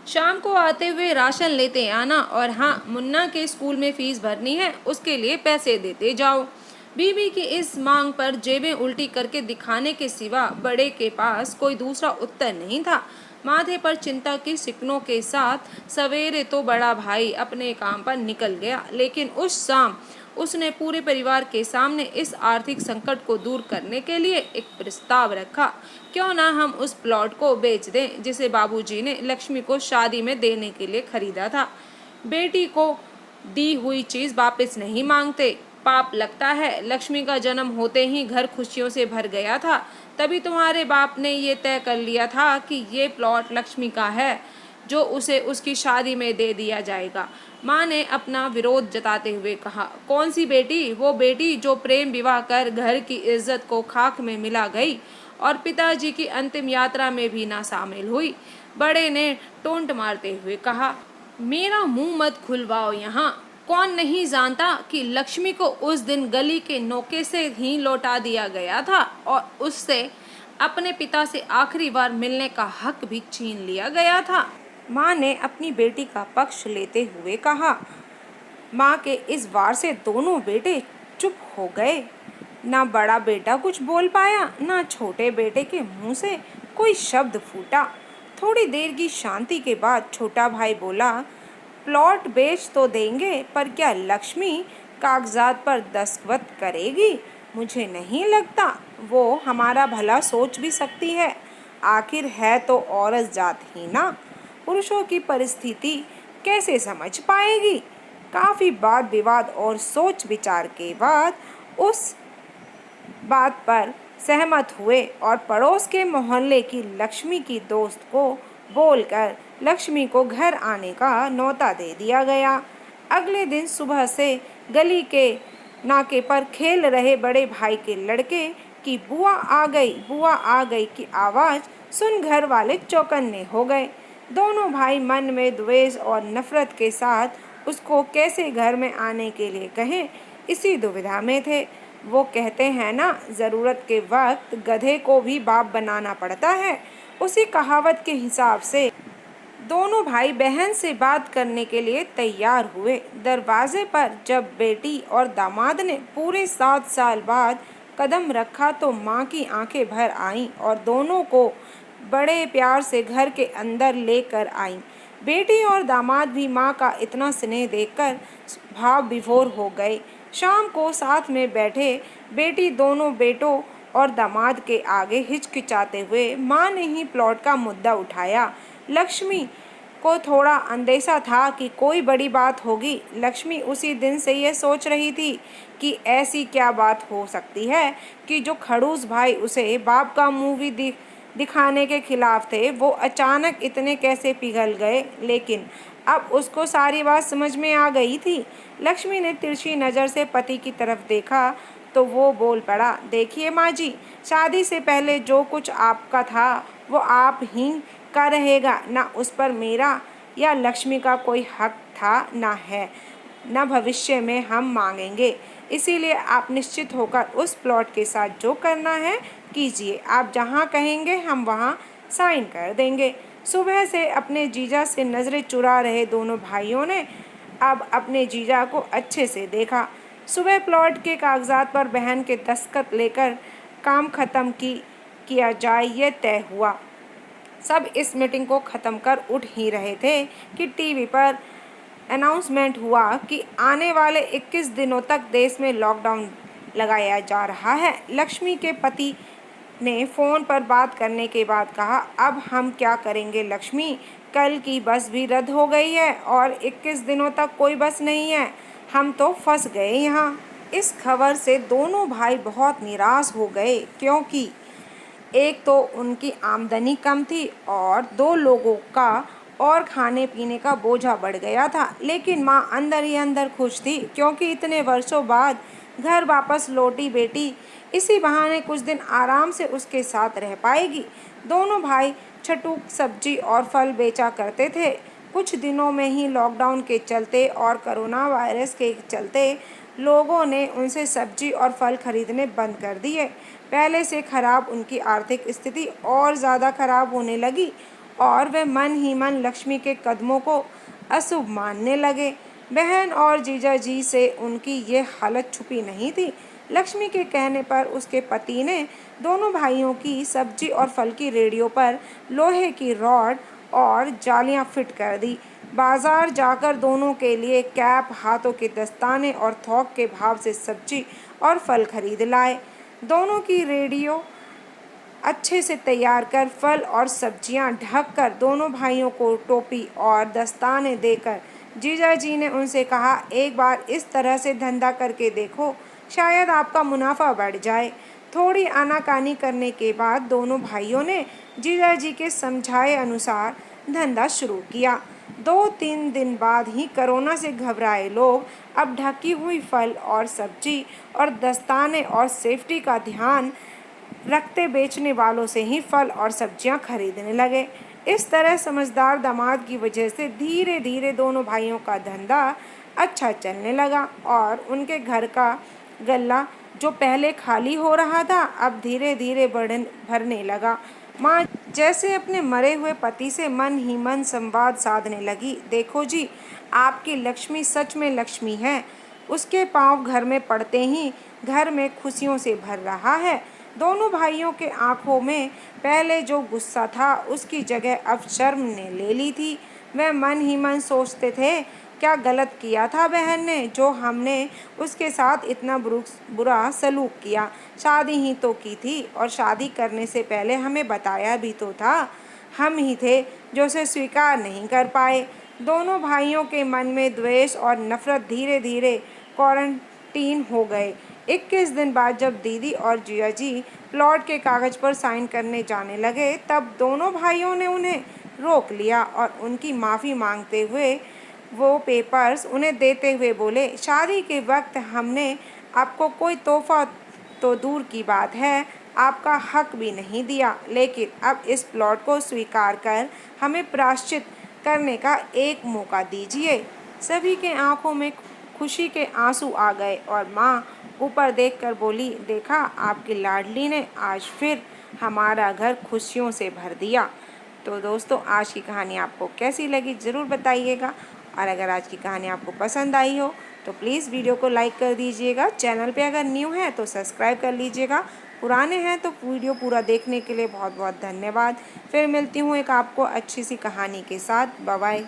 शाम को आते हुए राशन लेते आना और हाँ, मुन्ना के स्कूल में फीस भरनी है, उसके लिए पैसे देते जाओ। बीबी की इस मांग पर जेबें उल्टी करके दिखाने के सिवा बड़े के पास कोई दूसरा उत्तर नहीं था। माथे पर चिंता की सिकनों के साथ सवेरे तो बड़ा भाई अपने काम पर निकल गया, लेकिन उस शाम उसने पूरे परिवार के सामने इस आर्थिक संकट को दूर करने के लिए एक प्रस्ताव रखा। क्यों ना हम उस प्लॉट को बेच दें जिसे बाबूजी ने लक्ष्मी को शादी में देने के लिए खरीदा था। बेटी को दी हुई चीज वापस नहीं मांगते। पाप लगता है, लक्ष्मी का जन्म होते ही घर खुशियों से भर गया था, तभी तुम्हारे बाप ने ये तय कर लिया था कि ये प्लॉट लक्ष्मी का है, जो उसे उसकी शादी में दे दिया जाएगा। माँ ने अपना विरोध जताते हुए कहा, कौन सी बेटी? वो बेटी जो प्रेम विवाह कर घर की इज्जत को खाक में मिला गई और पिताजी की अंतिम यात्रा में भी ना शामिल हुई। बड़े ने टोंट मारते हुए कहा, मेरा मुंह मत खुलवाओ यहाँ। कौन नहीं जानता कि लक्ष्मी को उस दिन गली के नोके से ही लौटा दिया गया था और उससे अपने पिता से आखिरी बार मिलने का हक भी छीन लिया गया था। माँ ने अपनी बेटी का पक्ष लेते हुए कहा। माँ के इस वार से दोनों बेटे चुप हो गए। ना बड़ा बेटा कुछ बोल पाया, ना छोटे बेटे के मुंह से कोई शब्द फूटा। थोड़ी देर की शांति के बाद छोटा भाई बोला, प्लॉट बेच तो देंगे, पर क्या लक्ष्मी कागजात पर दस्तखत करेगी? मुझे नहीं लगता वो हमारा भला सोच भी सकती है। आखिर है तो औरत जात ही ना, पुरुषों की परिस्थिति कैसे समझ पाएगी? काफी वाद विवाद और सोच विचार के बाद उस बात पर सहमत हुए और पड़ोस के मोहल्ले की लक्ष्मी की दोस्त को बोलकर लक्ष्मी को घर आने का न्योता दे दिया गया। अगले दिन सुबह से गली के नाके पर खेल रहे बड़े भाई के लड़के की बुआ आ गई की आवाज़ सुन घर वाले चौकन्ने हो गए। दोनों भाई मन में द्वेष और नफरत के साथ उसको कैसे घर में आने के लिए कहें, इसी दुविधा में थे। वो कहते हैं ना, ज़रूरत के वक्त गधे को भी बाप बनाना पड़ता है। उसी कहावत के हिसाब से दोनों भाई बहन से बात करने के लिए तैयार हुए। दरवाजे पर जब बेटी और दामाद ने पूरे 7 साल बाद कदम रखा तो माँ की आंखें भर आईं और दोनों को बड़े प्यार से घर के अंदर लेकर आईं। बेटी और दामाद भी माँ का इतना स्नेह देखकर भाव विभोर हो गए। शाम को साथ में बैठे बेटी दोनों बेटों और दामाद के आगे हिचकिचाते हुए माँ ने ही प्लॉट का मुद्दा उठाया। लक्ष्मी को थोड़ा अंदेशा था कि कोई बड़ी बात होगी। लक्ष्मी उसी दिन से ये सोच रही थी कि ऐसी क्या बात हो सकती है कि जो खड़ूस भाई उसे बाप का मुंह भी दिखाने के खिलाफ थे, वो अचानक इतने कैसे पिघल गए। लेकिन अब उसको सारी बात समझ में आ गई थी। लक्ष्मी ने तिरछी नज़र से पति की तरफ देखा तो वो बोल पड़ा, देखिए माँ जी, शादी से पहले जो कुछ आपका था वो आप ही का रहेगा। ना उस पर मेरा या लक्ष्मी का कोई हक था, ना है, ना भविष्य में हम मांगेंगे। इसीलिए आप निश्चित होकर उस प्लॉट के साथ जो करना है कीजिए। आप जहाँ कहेंगे हम वहाँ साइन कर देंगे। सुबह से अपने जीजा से नज़रें चुरा रहे दोनों भाइयों ने अब अपने जीजा को अच्छे से देखा। सुबह प्लॉट के कागजात पर बहन के दस्तखत लेकर काम खत्म किया जाए ये तय हुआ। सब इस मीटिंग को ख़त्म कर उठ ही रहे थे कि टीवी पर अनाउंसमेंट हुआ कि आने वाले 21 दिनों तक देश में लॉकडाउन लगाया जा रहा है। लक्ष्मी के पति ने फ़ोन पर बात करने के बाद कहा, अब हम क्या करेंगे लक्ष्मी? कल की बस भी रद्द हो गई है और 21 दिनों तक कोई बस नहीं है। हम तो फंस गए यहाँ। इस खबर से दोनों भाई बहुत निराश हो गए, क्योंकि एक तो उनकी आमदनी कम थी और 2 लोगों का और खाने पीने का बोझा बढ़ गया था। लेकिन माँ अंदर ही अंदर खुश थी, क्योंकि इतने वर्षों बाद घर वापस लौटी बेटी इसी बहाने कुछ दिन आराम से उसके साथ रह पाएगी। दोनों भाई छटूक सब्जी और फल बेचा करते थे। कुछ दिनों में ही लॉकडाउन के चलते और कोरोना वायरस के चलते लोगों ने उनसे सब्जी और फल खरीदने बंद कर दिए। पहले से खराब उनकी आर्थिक स्थिति और ज़्यादा खराब होने लगी और वे मन ही मन लक्ष्मी के कदमों को अशुभ मानने लगे। बहन और जीजा जी से उनकी ये हालत छुपी नहीं थी। लक्ष्मी के कहने पर उसके पति ने दोनों भाइयों की सब्जी और फल की रेडियो पर लोहे की रॉड और जालियां फिट कर दी। बाजार जाकर दोनों के लिए कैप, हाथों के दस्ताने और थोक के भाव से सब्जी और फल खरीद लाए। दोनों की रेडियो अच्छे से तैयार कर फल और सब्जियां ढक कर दोनों भाइयों को टोपी और दस्ताने देकर जीजा जी ने उनसे कहा, एक बार इस तरह से धंधा करके देखो, शायद आपका मुनाफा बढ़ जाए। थोड़ी आनाकानी करने के बाद दोनों भाइयों ने जीजा जी के समझाए अनुसार धंधा शुरू किया। 2-3 दिन बाद ही कोरोना से घबराए लोग अब ढकी हुई फल और सब्जी और दस्ताने और सेफ्टी का ध्यान रखते बेचने वालों से ही फल और सब्जियां खरीदने लगे। इस तरह समझदार दामाद की वजह से धीरे धीरे दोनों भाइयों का धंधा अच्छा चलने लगा और उनके घर का गल्ला जो पहले खाली हो रहा था अब धीरे धीरे भरने लगा। माँ जैसे अपने मरे हुए पति से मन ही मन संवाद साधने लगी। देखो जी, आपकी लक्ष्मी सच में लक्ष्मी है। उसके पांव घर में पड़ते ही घर में खुशियों से भर रहा है। दोनों भाइयों के आंखों में पहले जो गुस्सा था उसकी जगह अब शर्म ने ले ली थी। वे मन ही मन सोचते थे, क्या गलत किया था बहन ने जो हमने उसके साथ इतना बुरा सलूक किया। शादी ही तो की थी और शादी करने से पहले हमें बताया भी तो था। हम ही थे जो उसे स्वीकार नहीं कर पाए। दोनों भाइयों के मन में द्वेष और नफरत धीरे धीरे क्वारंटीन हो गए। 21 दिन बाद जब दीदी और जिया जी प्लॉट के कागज़ पर साइन करने जाने लगे तब दोनों भाइयों ने उन्हें रोक लिया और उनकी माफ़ी मांगते हुए वो पेपर्स उन्हें देते हुए बोले, शादी के वक्त हमने आपको कोई तोहफा तो दूर की बात है, आपका हक भी नहीं दिया, लेकिन अब इस प्लॉट को स्वीकार कर हमें प्रायश्चित करने का एक मौका दीजिए। सभी के आंखों में खुशी के आंसू आ गए और माँ ऊपर देखकर बोली, देखा आपकी लाडली ने आज फिर हमारा घर खुशियों से भर दिया। तो दोस्तों, आज की कहानी आपको कैसी लगी ज़रूर बताइएगा और अगर आज की कहानी आपको पसंद आई हो तो प्लीज़ वीडियो को लाइक कर दीजिएगा। चैनल पे अगर न्यू है तो सब्सक्राइब कर लीजिएगा। पुराने हैं तो वीडियो पूरा देखने के लिए बहुत बहुत धन्यवाद। फिर मिलती हूँ एक आपको अच्छी सी कहानी के साथ। Bye bye.